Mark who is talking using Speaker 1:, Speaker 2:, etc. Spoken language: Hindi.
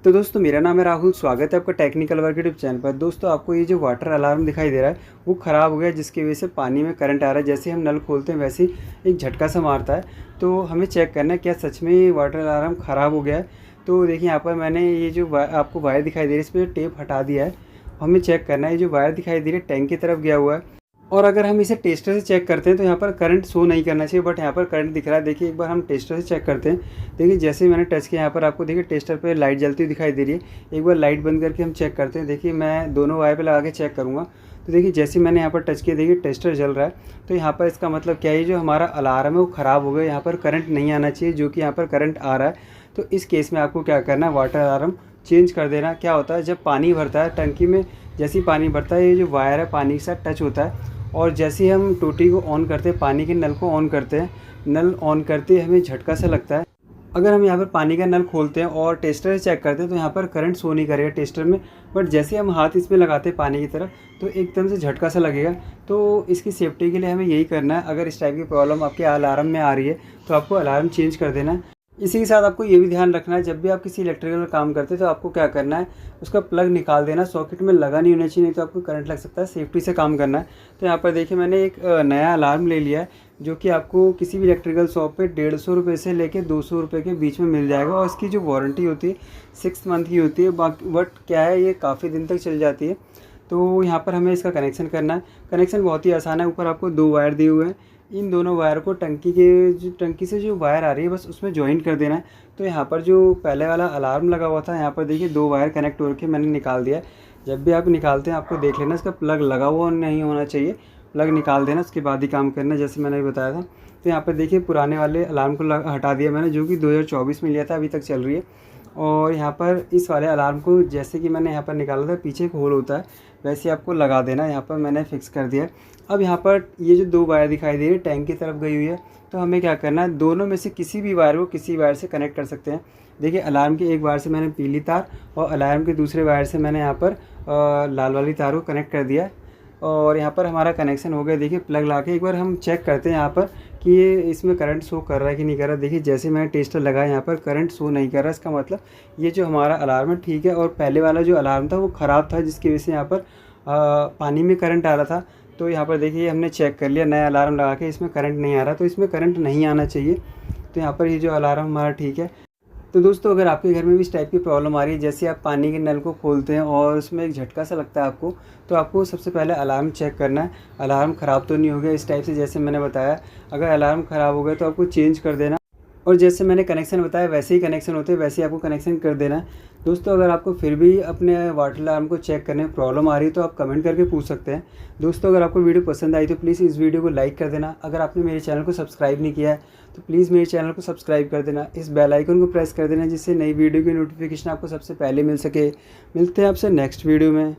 Speaker 1: तो दोस्तों मेरा नाम है राहुल। स्वागत है आपका टेक्निकल वर्क यूट्यूब चैनल पर। दोस्तों आपको ये जो वाटर अलार्म दिखाई दे रहा है वो ख़राब हो गया, जिसकी वजह से पानी में करंट आ रहा है। जैसे हम नल खोलते हैं वैसे ही एक झटका सा मारता है। तो हमें चेक करना है क्या सच में वाटर अलार्म ख़राब हो गया है। तो देखिए यहाँ पर मैंने ये जो आपको वायर दिखाई दे रही है इस पर टेप हटा दिया है। हमें चेक करना है, ये जो वायर दिखाई दे रही है टैंक की तरफ गया हुआ है। और अगर हम इसे टेस्टर से चेक करते हैं तो यहाँ पर करंट शो नहीं करना चाहिए, बट यहाँ पर करंट दिख रहा है। देखिए एक बार हम टेस्टर से चेक करते हैं। देखिए जैसे ही मैंने टच किया यहाँ पर आपको देखिए टेस्टर पे लाइट जलती हुई दिखाई दे रही है। एक बार लाइट बंद करके हम चेक करते हैं। देखिए मैं दोनों वायर पे लगा के चेक करूँगा। तो देखिए जैसे मैंने यहाँ पर टच किया, देखिए टेस्टर जल रहा है। तो यहाँ पर इसका मतलब क्या है, जो हमारा अलार्म है वो ख़राब हो गया। यहाँ पर करंट नहीं आना चाहिए, जो कि यहाँ पर करंट आ रहा है। तो इस केस में आपको क्या करना है, वाटर अलार्म चेंज कर देना। क्या होता है, जब पानी भरता है टंकी में, जैसे ही पानी भरता है ये जो वायर है पानी के साथ टच होता है। और जैसे ही हम टोटी को ऑन करते हैं, पानी के नल को ऑन करते हैं, नल ऑन करते ही हमें झटका सा लगता है। अगर हम यहाँ पर पानी का नल खोलते हैं और टेस्टर से चेक करते हैं तो यहाँ पर करंट शो नहीं करेगा टेस्टर में, बट जैसे हम हाथ इसमें लगाते हैं पानी की तरफ तो एकदम से झटका सा लगेगा। तो इसकी सेफ्टी के लिए हमें यही करना है। अगर इस टाइप की प्रॉब्लम आपके अलार्म में आ रही है तो आपको अलार्म चेंज कर देना है। इसी के साथ आपको ये भी ध्यान रखना है, जब भी आप किसी इलेक्ट्रिकल काम करते हैं तो आपको क्या करना है, उसका प्लग निकाल देना। सॉकेट में लगा नहीं होना चाहिए, नहीं तो आपको करंट लग सकता है। सेफ्टी से काम करना है। तो यहाँ पर देखिए मैंने एक नया अलार्म ले लिया है, जो कि आपको किसी भी इलेक्ट्रिकल शॉप पे 150 रुपये से लेके 200 रुपये के बीच में मिल जाएगा। और इसकी जो वारंटी होती है 6 मंथ की होती है। बाकी बट क्या है, ये काफ़ी दिन तक चल जाती है। तो यहाँ पर हमें इसका कनेक्शन करना है। कनेक्शन बहुत ही आसान है। ऊपर आपको 2 वायर दिए हुए हैं। इन दोनों वायर को टंकी से जो वायर आ रही है बस उसमें जॉइंट कर देना है। तो यहाँ पर जो पहले वाला अलार्म लगा हुआ था, यहाँ पर देखिए 2 वायर कनेक्ट होकर मैंने निकाल दिया है। जब भी आप निकालते हैं आपको देख लेना इसका प्लग लगा हुआ नहीं होना चाहिए। प्लग निकाल देना, उसके बाद ही काम करना, जैसे मैंने भी बताया था। तो यहाँ पर देखिए पुराने वाले अलार्म को हटा दिया मैंने, जो कि 2024 में लिया था, अभी तक चल रही है। और यहाँ पर इस वाले अलार्म को जैसे कि मैंने यहाँ पर निकाला था, पीछे एक होल होता है, वैसे आपको लगा देना। यहाँ पर मैंने फिक्स कर दिया। अब यहाँ पर ये जो 2 वायर दिखाई दे रही है टैंक की तरफ गई हुई है। तो हमें क्या करना है, दोनों में से किसी भी वायर को किसी वायर से कनेक्ट कर सकते हैं। देखिए अलार्म के एक वायर से मैंने पीली तार और अलार्म के दूसरे वायर से मैंने यहाँ पर लाल वाली तार को कनेक्ट कर दिया। और यहाँ पर हमारा कनेक्शन हो गया। देखिए प्लग ला के एक बार हम चेक करते हैं यहाँ पर कि ये इसमें करंट शो कर रहा है कि नहीं कर रहा। देखिए जैसे मैंने टेस्टर लगाया यहाँ पर करंट शो नहीं कर रहा। इसका मतलब ये जो हमारा अलार्म है ठीक है। और पहले वाला जो अलार्म था वो ख़राब था, जिसकी वजह से यहाँ पर पानी में करंट आ रहा था। तो यहाँ पर देखिए हमने चेक कर लिया, नया अलार्म लगा के इसमें करंट नहीं आ रहा। तो इसमें करंट नहीं आना चाहिए। तो यहाँ पर ये जो अलार्म हमारा ठीक है। तो दोस्तों अगर आपके घर में भी इस टाइप की प्रॉब्लम आ रही है, जैसे आप पानी के नल को खोलते हैं और उसमें एक झटका सा लगता है आपको, तो आपको सबसे पहले अलार्म चेक करना है, अलार्म ख़राब तो नहीं हो गया। इस टाइप से जैसे मैंने बताया, अगर अलार्म ख़राब हो गया तो आपको चेंज कर देना। और जैसे मैंने कनेक्शन बताया वैसे ही कनेक्शन होते हैं, वैसे ही आपको कनेक्शन कर देना है। दोस्तों अगर आपको फिर भी अपने वाटर अलार्म को चेक करने में प्रॉब्लम आ रही है तो आप कमेंट करके पूछ सकते हैं। दोस्तों अगर आपको वीडियो पसंद आई तो प्लीज़ इस वीडियो को लाइक कर देना। अगर आपने मेरे चैनल को सब्सक्राइब नहीं किया है तो प्लीज़ मेरे चैनल को सब्सक्राइब कर देना। इस बेल आइकन को प्रेस कर देना, जिससे नई वीडियो की नोटिफिकेशन आपको सबसे पहले मिल सके। मिलते हैं आपसे नेक्स्ट वीडियो में।